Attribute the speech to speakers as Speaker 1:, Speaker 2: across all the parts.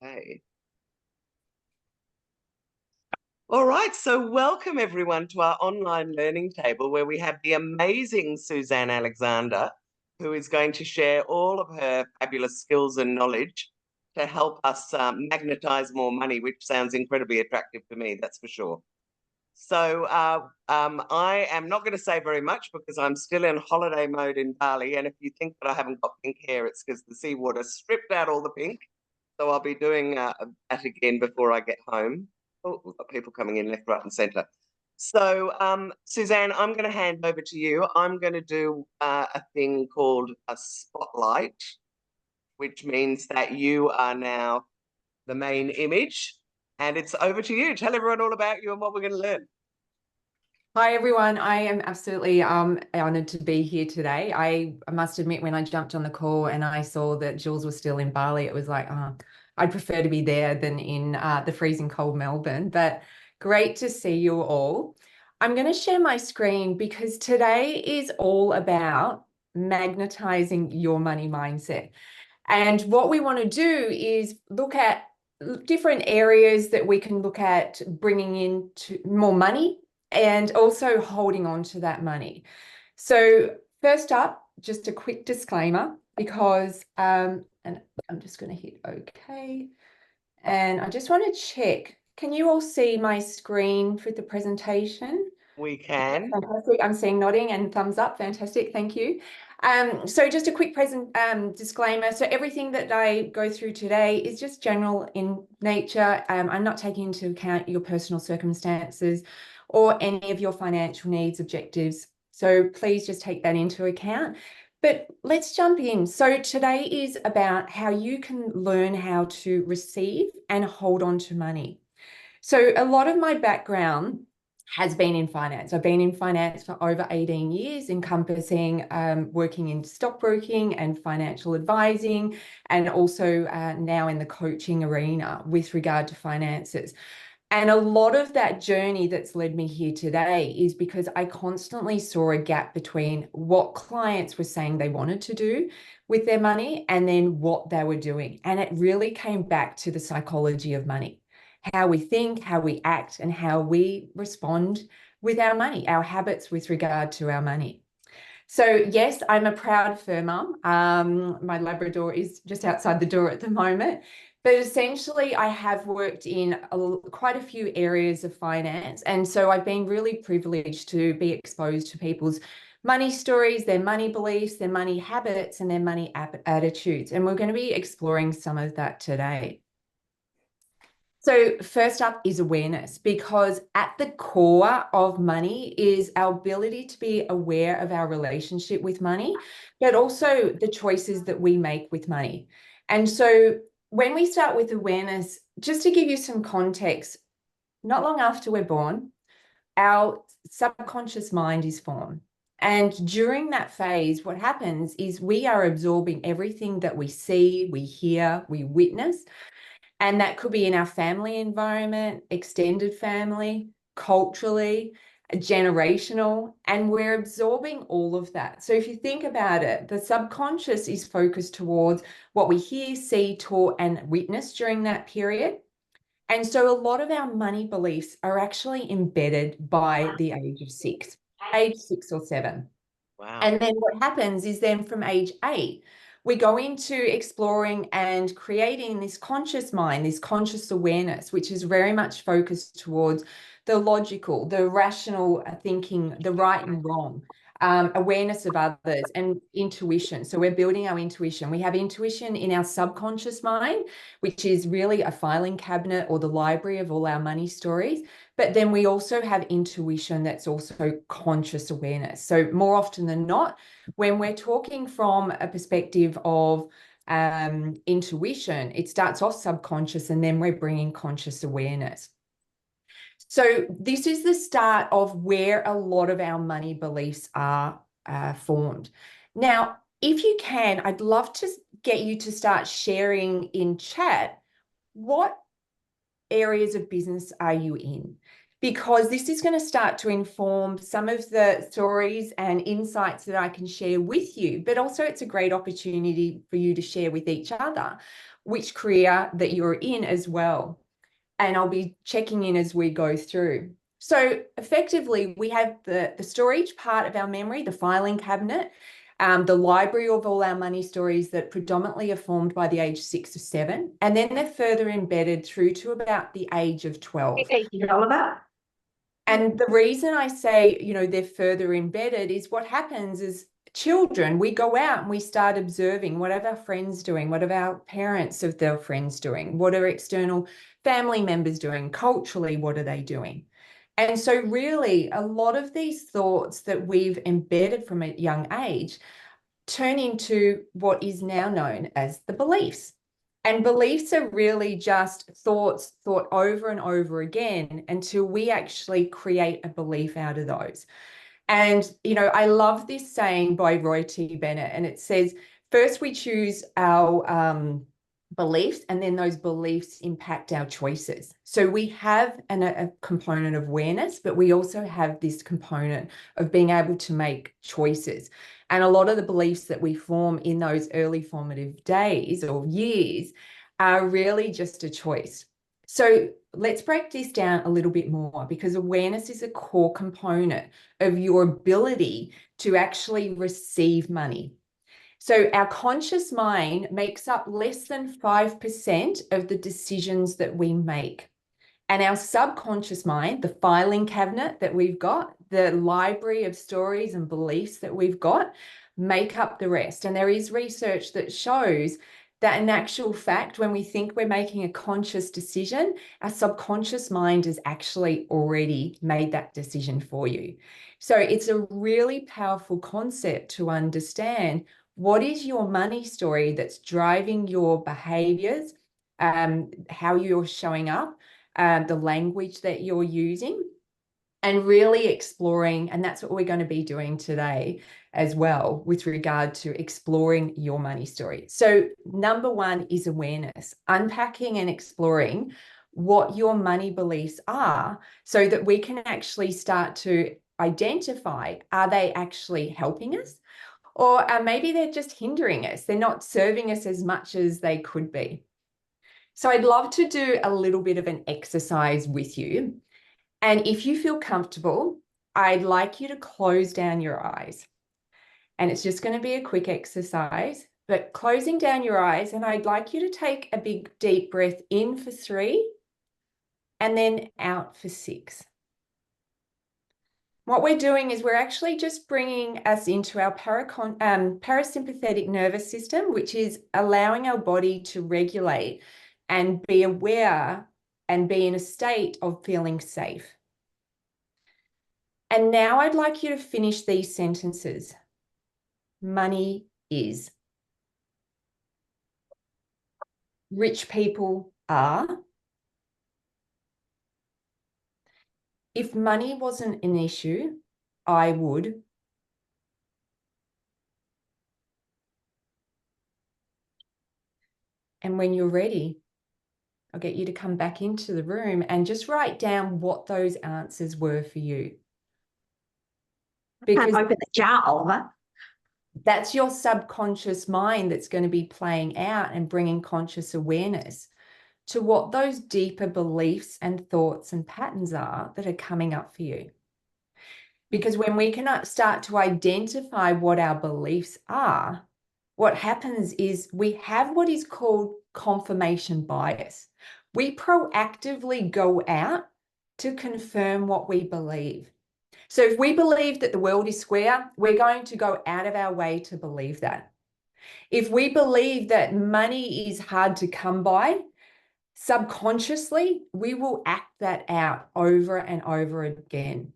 Speaker 1: Okay. All right, so welcome everyone to our online learning table where we have the amazing Suzanne Alexander, who is going to share all of her fabulous skills and knowledge to help us magnetize more money, which sounds incredibly attractive to me, that's for sure. So I am not going to say very much because I'm still in holiday mode in Bali. And if you think that I haven't got pink hair, it's because the seawater stripped out all the pink. So I'll be doing that again before I get home. Oh, we've got people coming in left, right, and centre. So, Suzanne, I'm going to hand over to you. I'm going to do a thing called a spotlight, which means that you are now the main image. And it's over to you. Tell everyone all about you and what we're going to learn.
Speaker 2: Hi, everyone. I am absolutely honoured to be here today. I must admit, when I jumped on the call and I saw that Jules was still in Bali, it was like, I'd prefer to be there than in the freezing cold Melbourne. But great to see you all. I'm going to share my screen because today is all about magnetizing your money mindset. And what we want to do is look at different areas that we can look at bringing in more money and also holding on to that money. So first up, just a quick disclaimer, because, and I'm just going to hit OK. And I just want to check, can you all see my screen for the presentation?
Speaker 1: We can.
Speaker 2: Fantastic. I'm seeing nodding and thumbs up. Fantastic. Thank you. So just a quick disclaimer. So everything that I go through today is just general in nature. I'm not taking into account your personal circumstances or any of your financial needs, objectives. So please just take that into account. But let's jump in. So today is about how you can learn how to receive and hold on to money. So a lot of my background has been in finance. I've been in finance for over 18 years, encompassing working in stockbroking and financial advising, and also now in the coaching arena with regard to finances. And a lot of that journey that's led me here today is because I constantly saw a gap between what clients were saying they wanted to do with their money and then what they were doing. And it really came back to the psychology of money. How we think, how we act, and how we respond with our money, our habits with regard to our money. So yes, I'm a proud fur mum. My Labrador is just outside the door at the moment. But essentially, I have worked in quite a few areas of finance. And so I've been really privileged to be exposed to people's money stories, their money beliefs, their money habits, and their money attitudes. And we're going to be exploring some of that today. So first up is awareness, because at the core of money is our ability to be aware of our relationship with money, but also the choices that we make with money. And so when we start with awareness, just to give you some context, not long after we're born, our subconscious mind is formed. And during that phase, what happens is we are absorbing everything that we see, we hear, we witness. And that could be in our family environment, extended family, culturally, generational, and we're absorbing all of that. So if you think about it, the subconscious is focused towards what we hear, see, taught, and witness during that period. And so a lot of our money beliefs are actually embedded by the age of age 6 or 7.
Speaker 1: Wow.
Speaker 2: And then what happens is then from age 8, we go into exploring and creating this conscious mind, this conscious awareness, which is very much focused towards the logical, the rational thinking, the right and wrong, awareness of others, and intuition. So we're building our intuition. We have intuition in our subconscious mind, which is really a filing cabinet or the library of all our money stories. But then we also have intuition that's also conscious awareness. So more often than not, when we're talking from a perspective of intuition, it starts off subconscious and then we're bringing conscious awareness. So this is the start of where a lot of our money beliefs are formed. Now, if you can, I'd love to get you to start sharing in chat what areas of business are you in? because this is going to start to inform some of the stories and insights that I can share with you, but also it's a great opportunity for you to share with each other which career that you're in as well. And I'll be checking in as we go through. So effectively, we have the storage part of our memory, the filing cabinet, the library of all our money stories that predominantly are formed by the age 6 or 7, and then they're further embedded through to about the age of 12.
Speaker 3: Thank you, Oliver.
Speaker 2: And the reason I say, you know, they're further embedded is what happens is children, we go out and we start observing what are our friends doing, what are our parents of their friends doing, what are external family members doing, culturally, what are they doing? And so really a lot of these thoughts that we've embedded from a young age turn into what is now known as the beliefs. And beliefs are really just thoughts thought over and over again until we actually create a belief out of those. And, you know, I love this saying by Roy T. Bennett, and it says, first we choose our beliefs, and then those beliefs impact our choices. So we have a component of awareness, but we also have this component of being able to make choices. And a lot of the beliefs that we form in those early formative days or years are really just a choice. So let's break this down a little bit more, because awareness is a core component of your ability to actually receive money. So our conscious mind makes up less than 5% of the decisions that we make. And our subconscious mind, the filing cabinet that we've got, the library of stories and beliefs that we've got, make up the rest. And there is research that shows that in actual fact, when we think we're making a conscious decision, our subconscious mind has actually already made that decision for you. So it's a really powerful concept to understand what is your money story that's driving your behaviors, how you're showing up, the language that you're using, and really exploring. And that's what we're going to be doing today as well with regard to exploring your money story. So number one is awareness, unpacking and exploring what your money beliefs are so that we can actually start to identify, are they actually helping us? Or maybe they're just hindering us. They're not serving us as much as they could be. So I'd love to do a little bit of an exercise with you. And if you feel comfortable, I'd like you to close down your eyes. And it's just going to be a quick exercise, but closing down your eyes, and I'd like you to take a big deep breath in for 3 and then out for 6. What we're doing is we're actually just bringing us into our parasympathetic nervous system, which is allowing our body to regulate and be aware and be in a state of feeling safe. And now I'd like you to finish these sentences. Money is. Rich people are. If money wasn't an issue, I would. And when you're ready, I'll get you to come back into the room and just write down what those answers were for you.
Speaker 3: Because open the jar, Oliver.
Speaker 2: That's your subconscious mind that's going to be playing out and bringing conscious awareness to what those deeper beliefs and thoughts and patterns are that are coming up for you. Because when we can start to identify what our beliefs are, what happens is we have what is called confirmation bias. We proactively go out to confirm what we believe. So if we believe that the world is square, we're going to go out of our way to believe that. If we believe that money is hard to come by, subconsciously, we will act that out over and over again.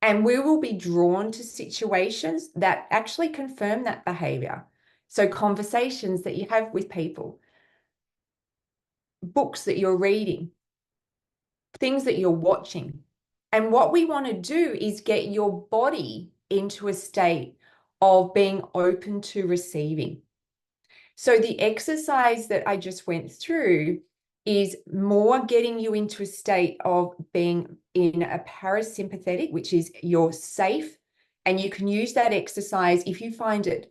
Speaker 2: And we will be drawn to situations that actually confirm that behavior. So conversations that you have with people, books that you're reading, things that you're watching. And what we want to do is get your body into a state of being open to receiving. So the exercise that I just went through is more getting you into a state of being in a parasympathetic, which is you're safe. And you can use that exercise if you find it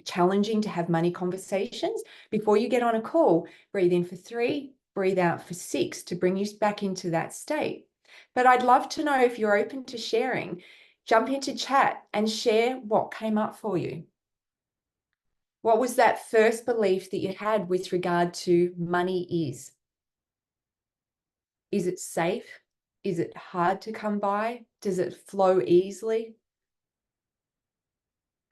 Speaker 2: challenging to have money conversations. Before you get on a call, breathe in for 3, breathe out for 6 to bring you back into that state. But I'd love to know if you're open to sharing. Jump into chat and share what came up for you. What was that first belief that you had with regard to money is? Is it safe? Is it hard to come by? Does it flow easily?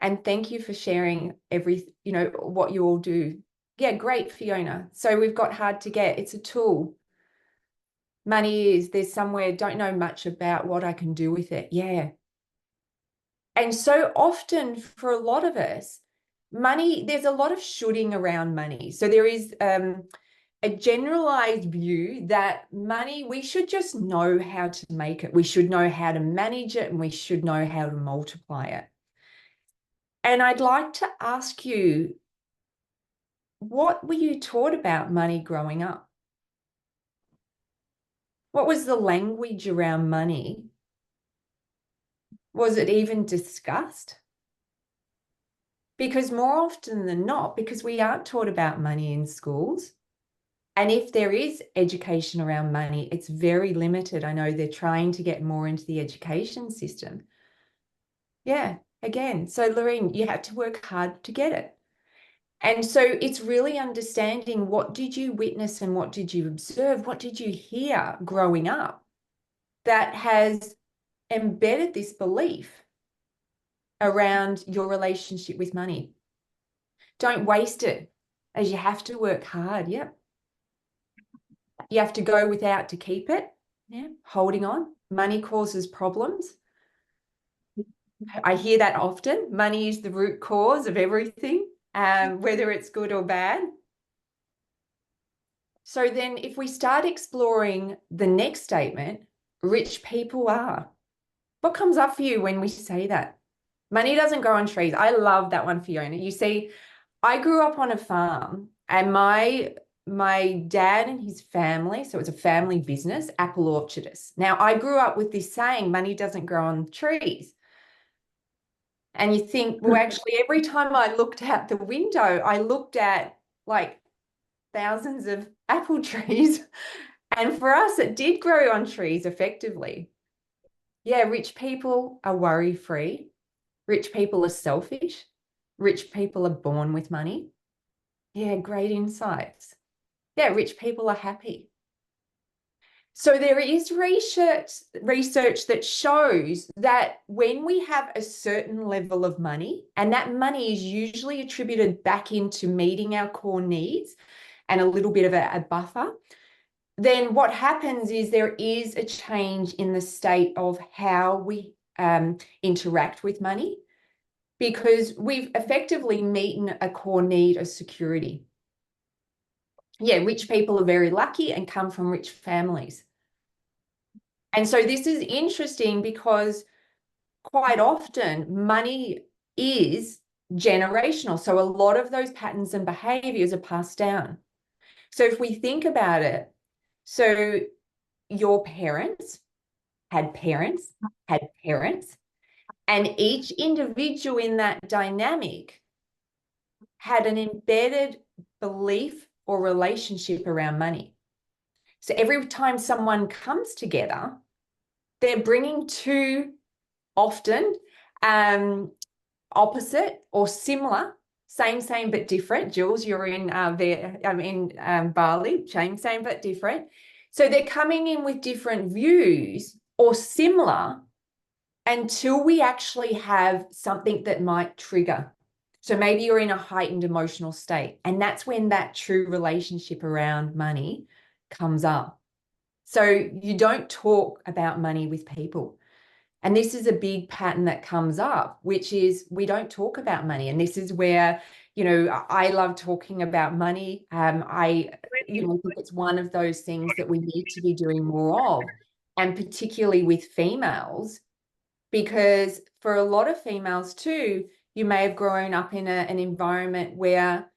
Speaker 2: And thank you for sharing what you all do. Yeah, great, Fiona. So we've got hard to get. It's a tool. Money is, there's somewhere, don't know much about what I can do with it. Yeah. And so often for a lot of us, money, there's a lot of shooting around money. So there is a generalized view that money, we should just know how to make it. We should know how to manage it, and we should know how to multiply it. And I'd like to ask you, what were you taught about money growing up? What was the language around money? Was it even discussed? Because more often than not, because we aren't taught about money in schools, and if there is education around money, it's very limited. I know they're trying to get more into the education system. Yeah, again, so Lorraine, you had to work hard to get it. And so it's really understanding, what did you witness and what did you observe? What did you hear growing up that has embedded this belief around your relationship with money? Don't waste it, as you have to work hard. Yep. You have to go without to keep it. Yeah. Holding on. Money causes problems. I hear that often. Money is the root cause of everything, whether it's good or bad. So then if we start exploring the next statement, rich people are. What comes up for you when we say that? Money doesn't grow on trees. I love that one, Fiona. You see, I grew up on a farm, and my dad and his family, so it's a family business, apple orchardists. Now, I grew up with this saying, money doesn't grow on trees. And you think, well, actually, every time I looked out the window, I looked at like thousands of apple trees. And for us, it did grow on trees effectively. Yeah, rich people are worry-free. Rich people are selfish. Rich people are born with money. Yeah, great insights. Yeah, rich people are happy. So there is research that shows that when we have a certain level of money, and that money is usually attributed back into meeting our core needs and a little bit of a buffer, then what happens is there is a change in the state of how we interact with money, because we've effectively meeting a core need of security. Yeah, rich people are very lucky and come from rich families. And so this is interesting because quite often money is generational. So a lot of those patterns and behaviors are passed down. So if we think about it, so your parents, and each individual in that dynamic had an embedded belief or relationship around money. So every time someone comes together, they're bringing two often opposite or similar, same but different. Jules, you're in Bali, same but different. So they're coming in with different views or similar until we actually have something that might trigger. So maybe you're in a heightened emotional state, and that's when that true relationship around money comes up. So you don't talk about money with people. And this is a big pattern that comes up, which is we don't talk about money. And this is where, I love talking about money. I think it's one of those things that we need to be doing more of, and particularly with females, because for a lot of females too, you may have grown up in an environment where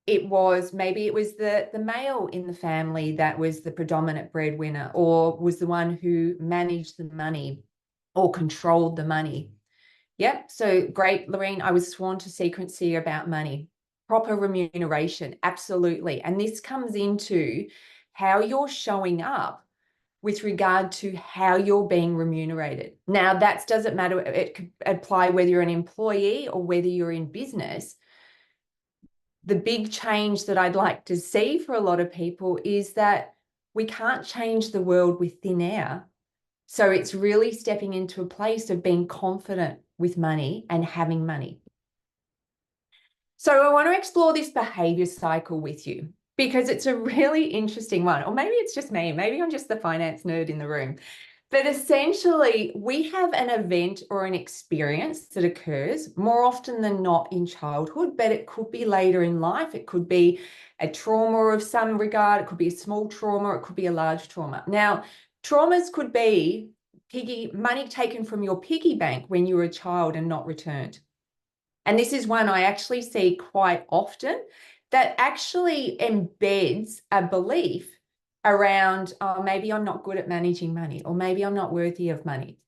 Speaker 2: maybe it was the male in the family that was the predominant breadwinner, or was the one who managed the money or controlled the money. Yep. So great, Lorraine. I was sworn to secrecy about money. Proper remuneration. Absolutely. And this comes into how you're showing up with regard to how you're being remunerated. Now, that doesn't matter. It could apply whether you're an employee or whether you're in business. The big change that I'd like to see for a lot of people is that we can't change the world with thin air. So it's really stepping into a place of being confident with money and having money. So I want to explore this behavior cycle with you because it's a really interesting one. Or maybe it's just me. Maybe I'm just the finance nerd in the room. But essentially, we have an event or an experience that occurs more often than not in childhood, but it could be later in life. It could be a trauma of some regard. It could be a small trauma. It could be a large trauma. Now, traumas could be money taken from your piggy bank when you were a child and not returned. And this is one I actually see quite often that actually embeds a belief around, oh, maybe I'm not good at managing money, or maybe I'm not worthy of money.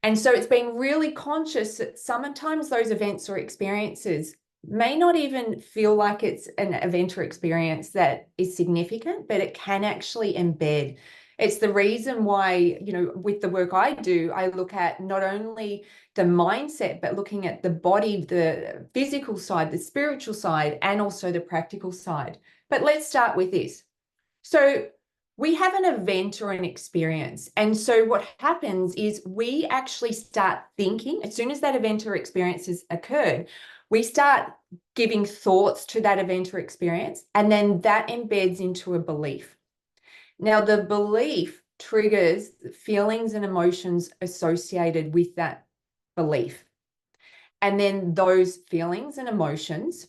Speaker 2: And so it's being really conscious that sometimes those events or experiences may not even feel like it's an event or experience that is significant, but it can actually embed. It's the reason why, with the work I do, I look at not only the mindset, but looking at the body, the physical side, the spiritual side, and also the practical side. But let's start with this. So we have an event or an experience. And so what happens is we actually start thinking, as soon as that event or experience has occurred, we start giving thoughts to that event or experience, and then that embeds into a belief. Now, the belief triggers feelings and emotions associated with that belief. And then those feelings and emotions,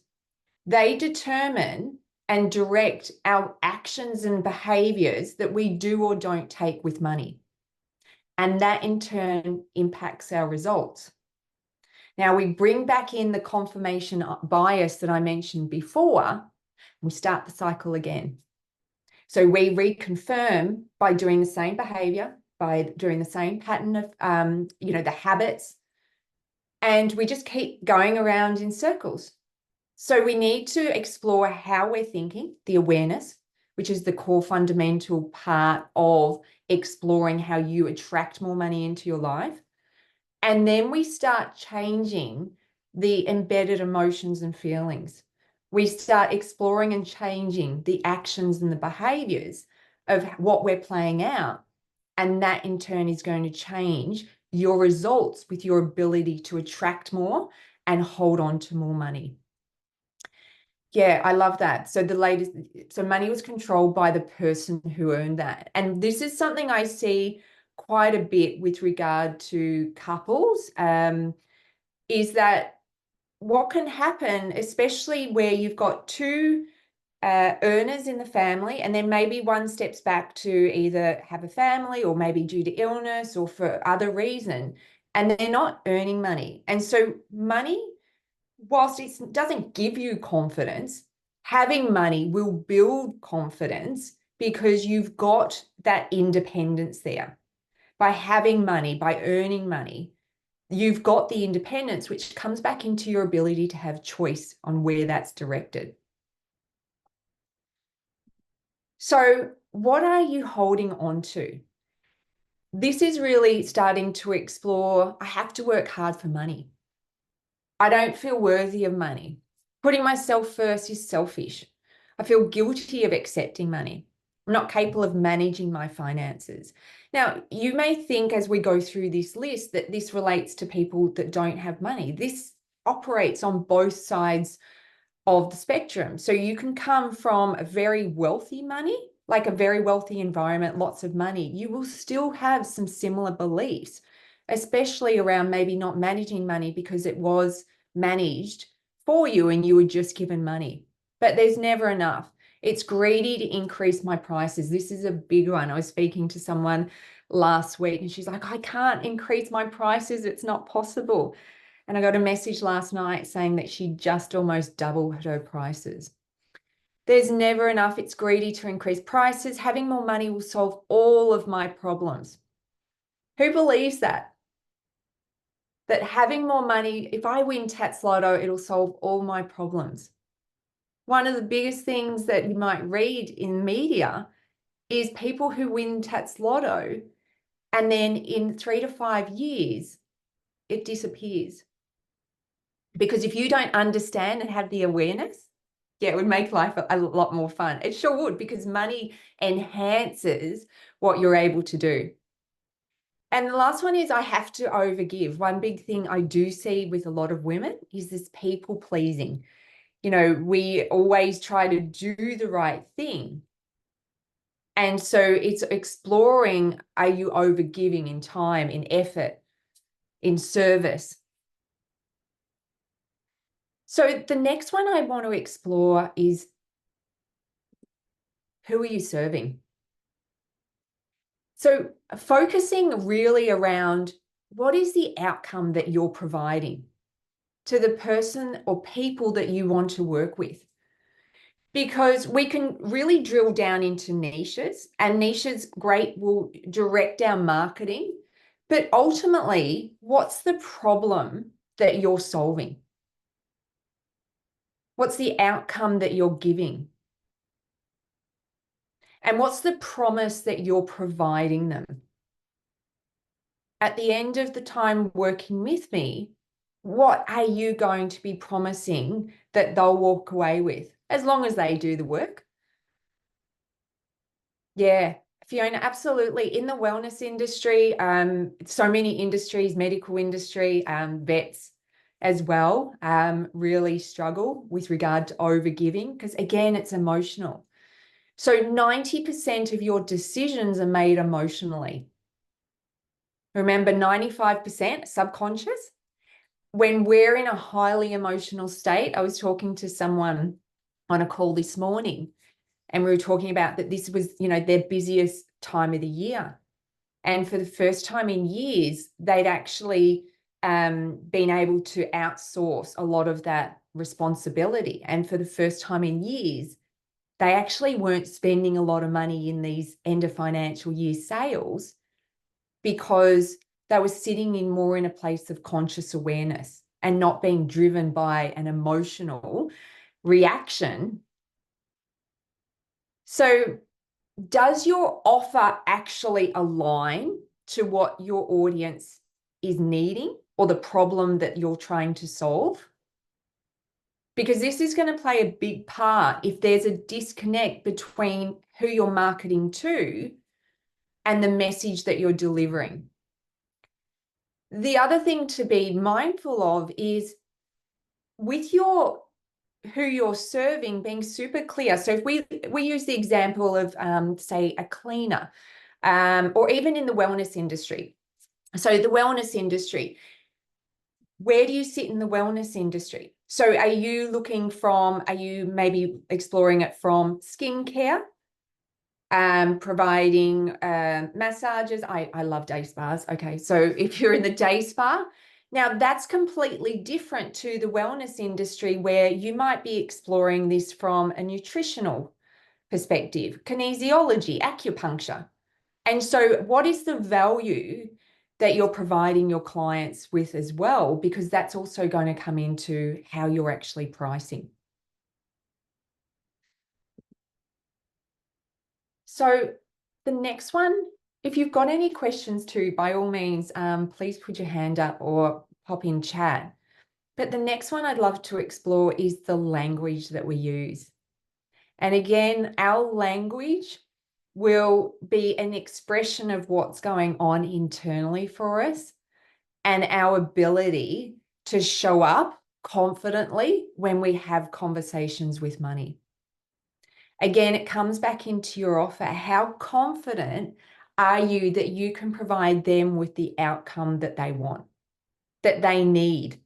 Speaker 2: they determine and direct our actions and behaviors that we do or don't take with money. And that in turn impacts our results. Now we bring back in the confirmation bias that I mentioned before, we start the cycle again. So we reconfirm by doing the same behavior, by doing the same pattern of, the habits, and we just keep going around in circles. So we need to explore how we're thinking, the awareness, which is the core fundamental part of exploring how you attract more money into your life. And then we start changing the embedded emotions and feelings. We start exploring and changing the actions and the behaviors of what we're playing out. And that in turn is going to change your results with your ability to attract more and hold on to more money. Yeah, I love that. So money was controlled by the person who earned that. And this is something I see quite a bit with regard to couples, is that what can happen, especially where you've got two earners in the family, and then maybe one steps back to either have a family or maybe due to illness or for other reason, and they're not earning money. And so money, whilst it doesn't give you confidence, having money will build confidence because you've got that independence there. By having money, by earning money, you've got the independence, which comes back into your ability to have choice on where that's directed. So what are you holding on to? This is really starting to explore, I have to work hard for money. I don't feel worthy of money. Putting myself first is selfish. I feel guilty of accepting money. I'm not capable of managing my finances. Now, you may think as we go through this list that this relates to people that don't have money. This operates on both sides of the spectrum. So you can come from a very wealthy money, like a very wealthy environment, lots of money. You will still have some similar beliefs, especially around maybe not managing money because it was managed for you and you were just given money. But there's never enough. It's greedy to increase my prices. This is a big one. I was speaking to someone last week and she's like, I can't increase my prices. It's not possible. And I got a message last night saying that she just almost doubled her prices. There's never enough. It's greedy to increase prices. Having more money will solve all of my problems. Who believes that? That having more money, if I win Tats Lotto, it'll solve all my problems. One of the biggest things that you might read in media is people who win Tats Lotto, and then in 3 to 5 years, it disappears. Because if you don't understand and have the awareness, yeah, it would make life a lot more fun. It sure would, because money enhances what you're able to do. And the last one is I have to overgive. One big thing I do see with a lot of women is this people pleasing. You know, we always try to do the right thing. And so it's exploring, are you overgiving in time, in effort, in service? So the next one I want to explore is, who are you serving? So focusing really around what is the outcome that you're providing to the person or people that you want to work with. Because we can really drill down into niches, and niches, great, will direct our marketing. But ultimately, what's the problem that you're solving? What's the outcome that you're giving? And what's the promise that you're providing them? At the end of the time working with me, what are you going to be promising that they'll walk away with, as long as they do the work? Yeah, Fiona, absolutely. In the wellness industry, so many industries, medical industry, vets as well, really struggle with regard to overgiving, because again, it's emotional. So 90% of your decisions are made emotionally. Remember, 95% subconscious. When we're in a highly emotional state, I was talking to someone on a call this morning, and we were talking about that this was, you know, their busiest time of the year. And for the first time in years, they'd actually been able to outsource a lot of that responsibility. And for the first time in years, they actually weren't spending a lot of money in these end of financial year sales, because they were sitting in more in a place of conscious awareness and not being driven by an emotional reaction. So does your offer actually align to what your audience is needing or the problem that you're trying to solve? Because this is going to play a big part if there's a disconnect between who you're marketing to and the message that you're delivering. The other thing to be mindful of is, with your who you're serving, being super clear. So if we use the example of say a cleaner, or even in the wellness industry. So the wellness industry, where do you sit in the wellness industry? So are you maybe exploring it from skincare, providing massages? I love day spas. Okay, so if you're in the day spa, now that's completely different to the wellness industry, where you might be exploring this from a nutritional perspective, kinesiology, acupuncture. And so what is the value that you're providing your clients with as well? Because that's also going to come into how you're actually pricing. So the next one, if you've got any questions too, by all means, please put your hand up or pop in chat. But the next one I'd love to explore is the language that we use. And again, our language will be an expression of what's going on internally for us, and our ability to show up confidently when we have conversations with money. Again, it comes back into your offer. How confident are you that you can provide them with the outcome that they want, that they need?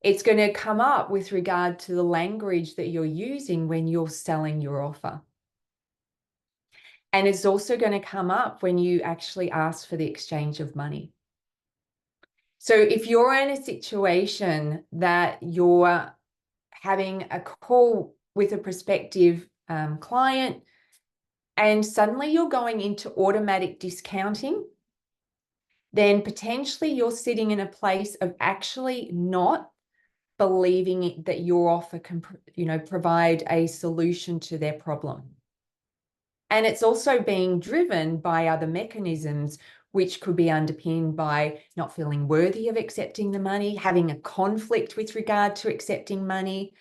Speaker 2: It's going to come up with regard to the language that you're using when you're selling your offer. And it's also going to come up when you actually ask for the exchange of money. So if you're in a situation that you're having a call with a prospective client, and suddenly you're going into automatic discounting, then potentially you're sitting in a place of actually not believing that your offer can, provide a solution to their problem. And it's also being driven by other mechanisms, which could be underpinned by not feeling worthy of accepting the money, having a conflict with regard to accepting money.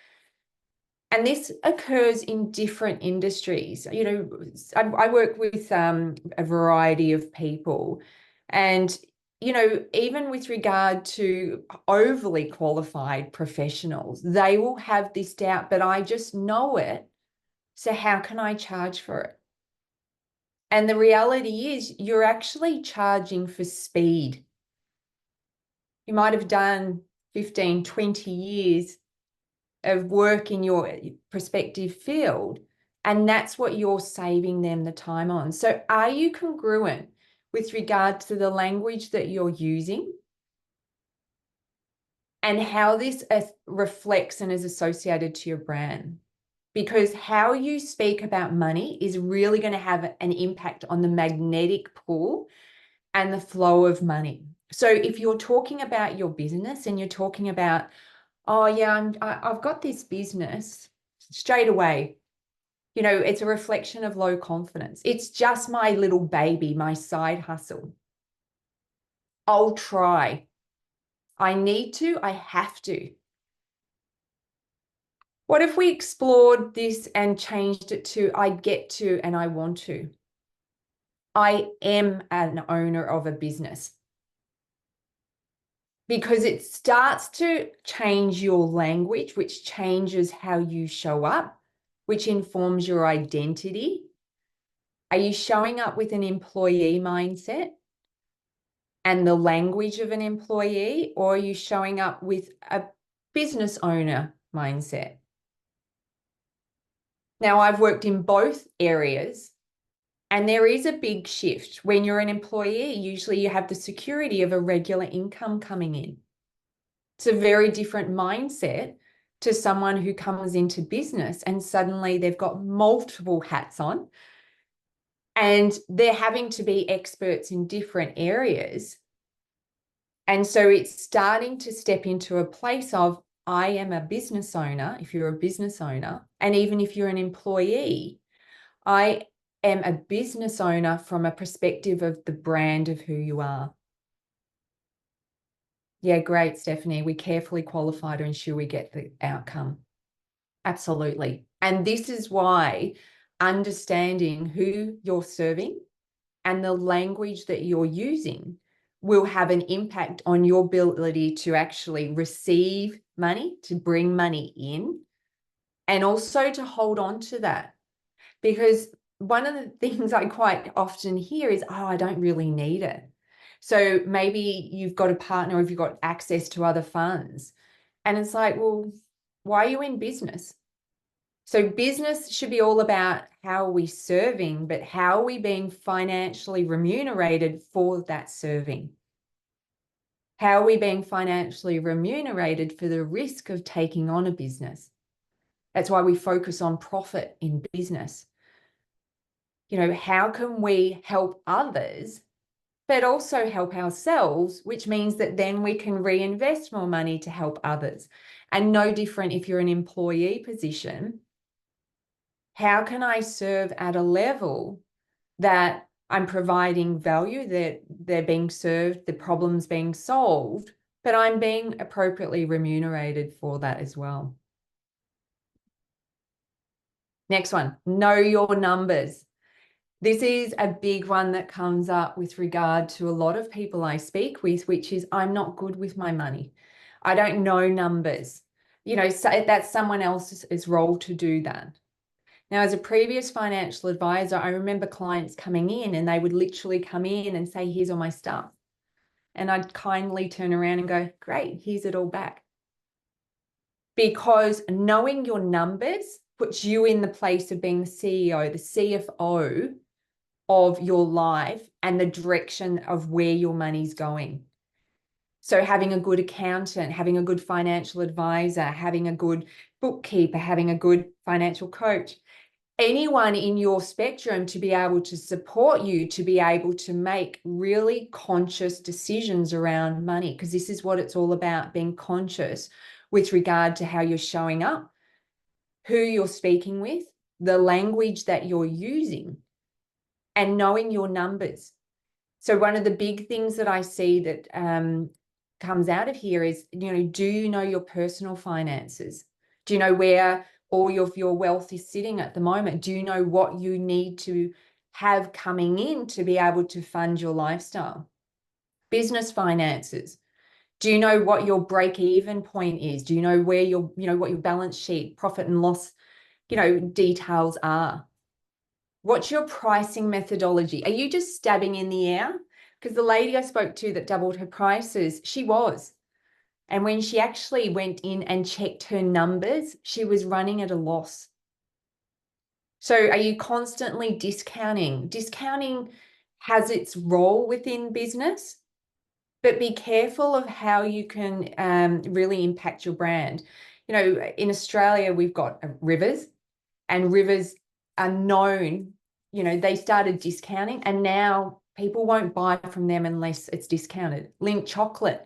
Speaker 2: And this occurs in different industries. I work with a variety of people, and even with regard to overly qualified professionals, they will have this doubt, but I just know it, so how can I charge for it? And the reality is you're actually charging for speed. You might have done 15, 20 years of work in your prospective field, and that's what you're saving them the time on. So are you congruent with regard to the language that you're using and how this reflects and is associated to your brand? Because how you speak about money is really going to have an impact on the magnetic pull and the flow of money. So if you're talking about your business and you're talking about, oh yeah, I've got this business, straight away, it's a reflection of low confidence. It's just my little baby, my side hustle. I'll try. I need to, I have to. What if we explored this and changed it to I get to and I want to? I am an owner of a business. Because it starts to change your language, which changes how you show up, which informs your identity. Are you showing up with an employee mindset and the language of an employee, or are you showing up with a business owner mindset? Now, I've worked in both areas, and there is a big shift. When you're an employee, usually you have the security of a regular income coming in. It's a very different mindset to someone who comes into business and suddenly they've got multiple hats on and they're having to be experts in different areas. And so it's starting to step into a place of, I am a business owner, if you're a business owner, and even if you're an employee, I am a business owner from a perspective of the brand of who you are. Yeah, great, Stephanie. We carefully qualify to ensure we get the outcome. Absolutely. And this is why understanding who you're serving and the language that you're using will have an impact on your ability to actually receive money, to bring money in, and also to hold on to that. Because one of the things I quite often hear is, oh, I don't really need it. So maybe you've got a partner, or if you've got access to other funds. And it's like, well, why are you in business? So business should be all about how are we serving, but how are we being financially remunerated for that serving? How are we being financially remunerated for the risk of taking on a business? That's why we focus on profit in business. How can we help others, but also help ourselves, which means that then we can reinvest more money to help others. And no different if you're an employee position. How can I serve at a level that I'm providing value, that they're being served, the problem's being solved, but I'm being appropriately remunerated for that as well. Next one, know your numbers. This is a big one that comes up with regard to a lot of people I speak with, which is I'm not good with my money. I don't know numbers. So that's someone else's role to do that. Now, as a previous financial advisor, I remember clients coming in and they would literally come in and say, here's all my stuff. And I'd kindly turn around and go, great, here's it all back. Because knowing your numbers puts you in the place of being the CEO, the CFO of your life and the direction of where your money's going. So having a good accountant, having a good financial advisor, having a good bookkeeper, having a good financial coach, anyone in your spectrum to be able to support you, to be able to make really conscious decisions around money, because this is what it's all about, being conscious with regard to how you're showing up, who you're speaking with, the language that you're using, and knowing your numbers. So one of the big things that I see that comes out of here is, do you know your personal finances? Do you know where all of your wealth is sitting at the moment? Do you know what you need to have coming in to be able to fund your lifestyle? Business finances. Do you know what your break-even point is? Do you know where your, what your balance sheet, profit and loss, details are? What's your pricing methodology? Are you just stabbing in the air? Because the lady I spoke to that doubled her prices, she was. And when she actually went in and checked her numbers, she was running at a loss. So are you constantly discounting? Discounting has its role within business, but be careful of how you can really impact your brand. In Australia, we've got rivers, and rivers are known, they started discounting, and now people won't buy from them unless it's discounted. Lindt chocolate.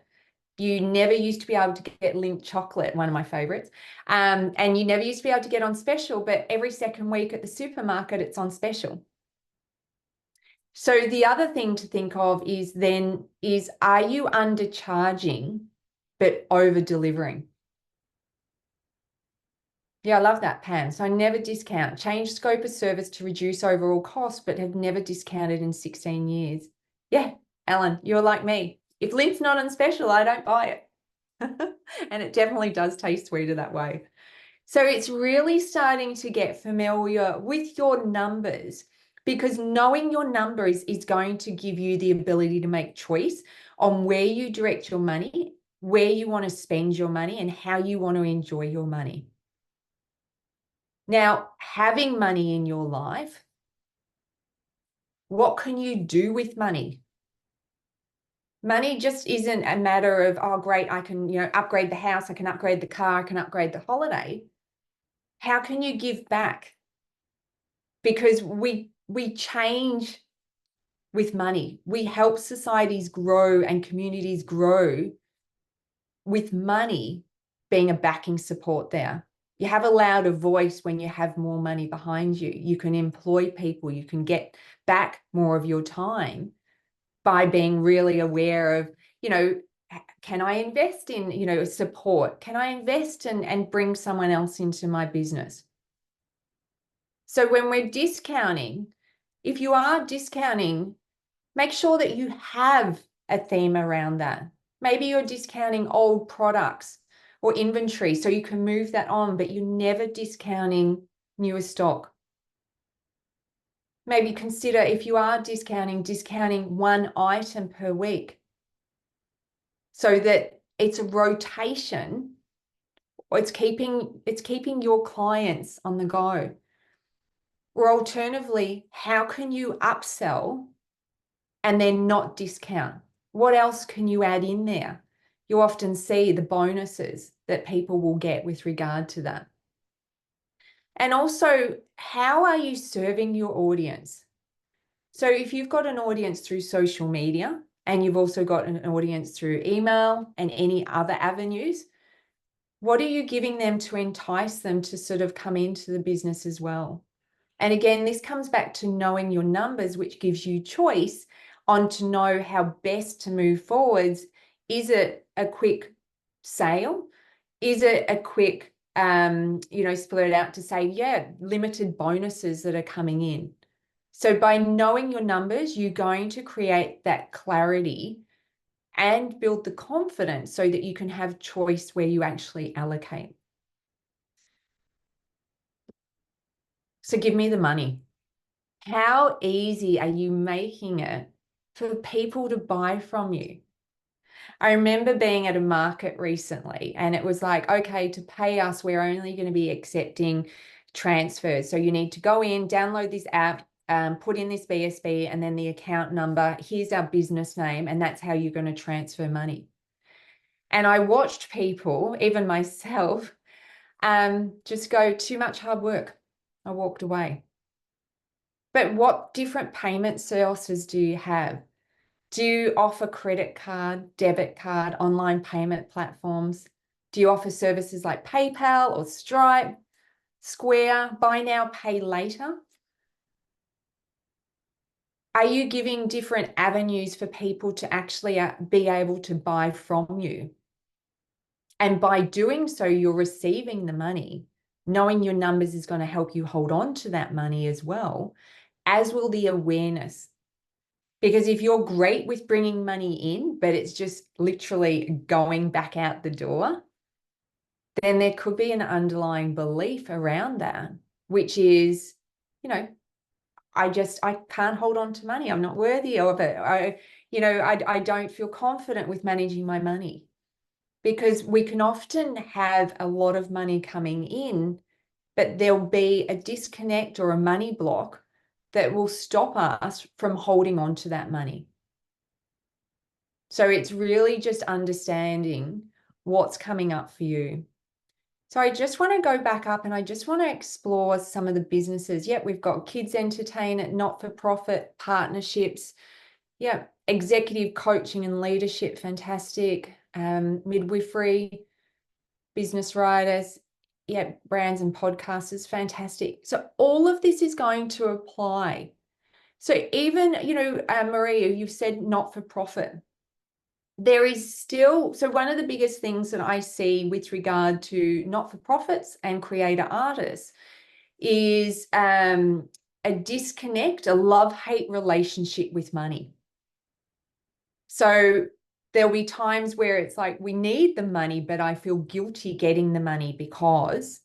Speaker 2: You never used to be able to get Lindt chocolate, one of my favorites. And you never used to be able to get on special, but every second week at the supermarket, it's on special. So the other thing to think of is are you undercharging but over-delivering? Yeah, I love that, Pam. So I never discount. Change scope of service to reduce overall cost, but have never discounted in 16 years. Yeah, Alan, you're like me. If Lindt's not on special, I don't buy it. And it definitely does taste sweeter that way. So it's really starting to get familiar with your numbers, because knowing your numbers is going to give you the ability to make choice on where you direct your money, where you want to spend your money, and how you want to enjoy your money. Now, having money in your life, what can you do with money? Money just isn't a matter of, oh, great, I can, upgrade the house, I can upgrade the car, I can upgrade the holiday. How can you give back? Because we change with money. We help societies grow and communities grow with money being a backing support there. You have a louder voice when you have more money behind you. You can employ people. You can get back more of your time by being really aware of, can I invest in, support? Can I invest and bring someone else into my business? So when we're discounting, if you are discounting, make sure that you have a theme around that. Maybe you're discounting old products or inventory so you can move that on, but you're never discounting newer stock. Maybe consider, if you are discounting one item per week so that it's a rotation, or it's keeping your clients on the go. Or alternatively, how can you upsell and then not discount? What else can you add in there? You often see the bonuses that people will get with regard to that. And also, how are you serving your audience? So if you've got an audience through social media, and you've also got an audience through email and any other avenues, what are you giving them to entice them to sort of come into the business as well? And again, this comes back to knowing your numbers, which gives you choice on to know how best to move forwards. Is it a quick sale? Is it a quick, split it out to say, yeah, limited bonuses that are coming in? So by knowing your numbers, you're going to create that clarity and build the confidence so that you can have choice where you actually allocate. So give me the money. How easy are you making it for people to buy from you? I remember being at a market recently, and it was like, okay, to pay us, we're only going to be accepting transfers. So you need to go in, download this app, put in this BSB and then the account number. Here's our business name, and that's how you're going to transfer money. And I watched people, even myself, Just go, too much hard work. I walked away. But what different payment sources do you have? Do you offer credit card, debit card, online payment platforms? Do you offer services like PayPal or Stripe, Square, buy now, pay later? Are you giving different avenues for people to actually be able to buy from you? And by doing so, you're receiving the money. Knowing your numbers is going to help you hold on to that money as well, as will the awareness. Because if you're great with bringing money in, but it's just literally going back out the door, then there could be an underlying belief around that, which is, you know, I can't hold on to money. I'm not worthy of it. I don't feel confident with managing my money, because we can often have a lot of money coming in, but there'll be a disconnect or a money block that will stop us from holding on to that money. So it's really just understanding what's coming up for you. So I just want to go back up and I just want to explore some of the businesses. Yep, we've got kids entertainment, not-for-profit, partnerships. Yep, executive coaching and leadership, fantastic. Midwifery, business writers, yep, brands and podcasters, fantastic. So all of this is going to apply. So even, Maria, you've said not-for-profit. There is still, so one of the biggest things that I see with regard to not-for-profits and creator artists is a disconnect, a love-hate relationship with money. So there'll be times where it's like, we need the money, but I feel guilty getting the money, because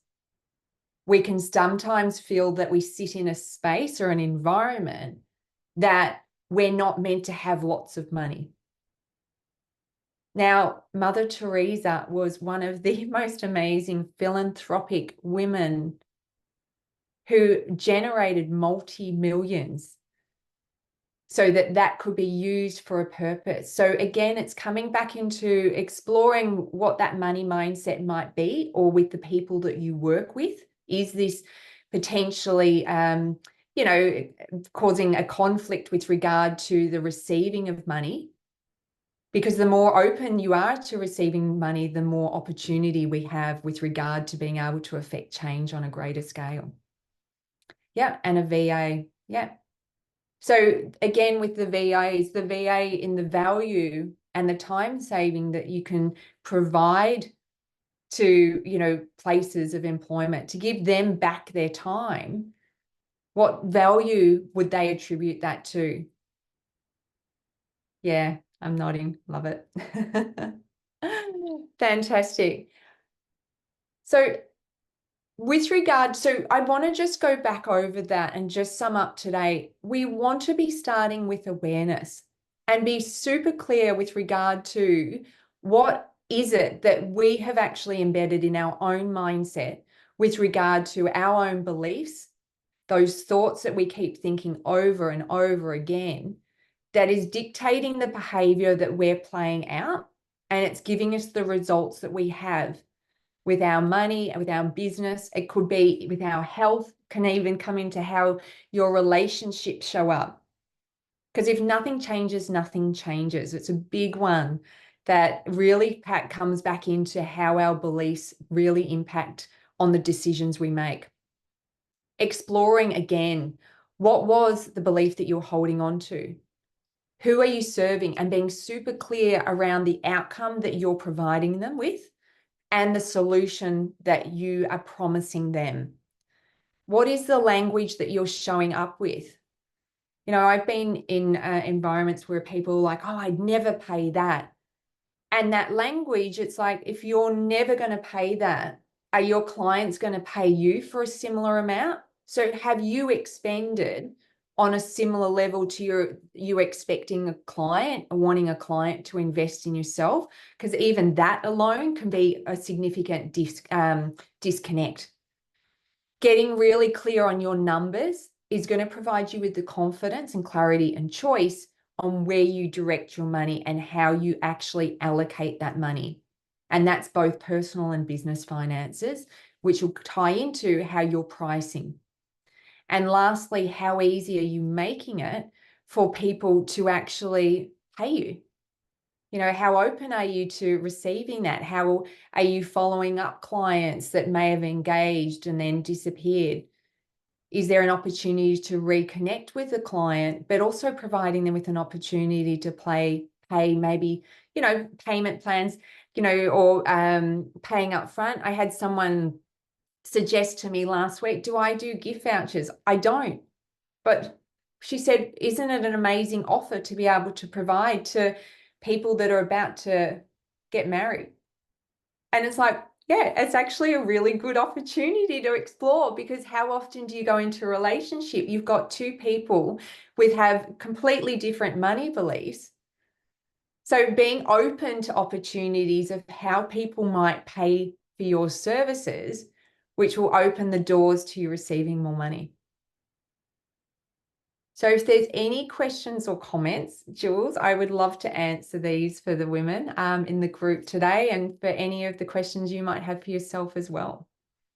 Speaker 2: we can sometimes feel that we sit in a space or an environment that we're not meant to have lots of money. Now, Mother Teresa was one of the most amazing philanthropic women who generated multi-millions so that could be used for a purpose. So again, it's coming back into exploring what that money mindset might be, or with the people that you work with. Is this potentially, causing a conflict with regard to the receiving of money? Because the more open you are to receiving money, the more opportunity we have with regard to being able to affect change on a greater scale. Yeah, and a VA. Yeah. So again, with the VAs, the VA in the value and the time saving that you can provide to, places of employment, to give them back their time, what value would they attribute that to? Yeah, I'm nodding. Love it. Fantastic. So with regard, so I want to just go back over that and just sum up today. We want to be starting with awareness and be super clear with regard to what is it that we have actually embedded in our own mindset with regard to our own beliefs, those thoughts that we keep thinking over and over again, that is dictating the behavior that we're playing out, and it's giving us the results that we have with our money, with our business. It could be with our health, can even come into how your relationships show up. Because if nothing changes, nothing changes. It's a big one that really comes back into how our beliefs really impact on the decisions we make. Exploring again, what was the belief that you're holding on to? Who are you serving? And being super clear around the outcome that you're providing them with and the solution that you are promising them. What is the language that you're showing up with? I've been in environments where people are like, oh, I'd never pay that. And that language, it's like, if you're never going to pay that, are your clients going to pay you for a similar amount? So have you expended on a similar level to you expecting a client, or wanting a client to invest in yourself? Because even that alone can be a significant disconnect. Getting really clear on your numbers is going to provide you with the confidence and clarity and choice on where you direct your money and how you actually allocate that money. And that's both personal and business finances, which will tie into how you're pricing. And lastly, how easy are you making it for people to actually pay you? You know, how open are you to receiving that? How are you following up clients that may have engaged and then disappeared? Is there an opportunity to reconnect with the client, but also providing them with an opportunity to pay maybe, you know, payment plans, you know, or paying up front? I had someone suggest to me last week, do I do gift vouchers? I don't. But she said, isn't it an amazing offer to be able to provide to people that are about to get married? And it's like, yeah, it's actually a really good opportunity to explore, because how often do you go into a relationship? You've got two people have completely different money beliefs. So being open to opportunities of how people might pay for your services, which will open the doors to you receiving more money. So if there's any questions or comments, Jules, I would love to answer these for the women in the group today, and for any of the questions you might have for yourself as well.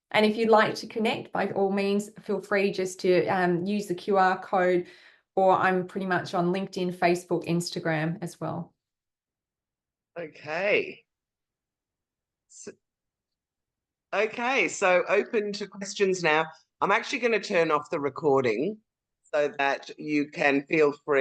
Speaker 2: And if you'd like to connect, by all means, feel free just to use the QR code, or I'm pretty much on LinkedIn, Facebook, Instagram as well.
Speaker 1: Okay. So open to questions now. I'm actually going to turn off the recording so that you can feel free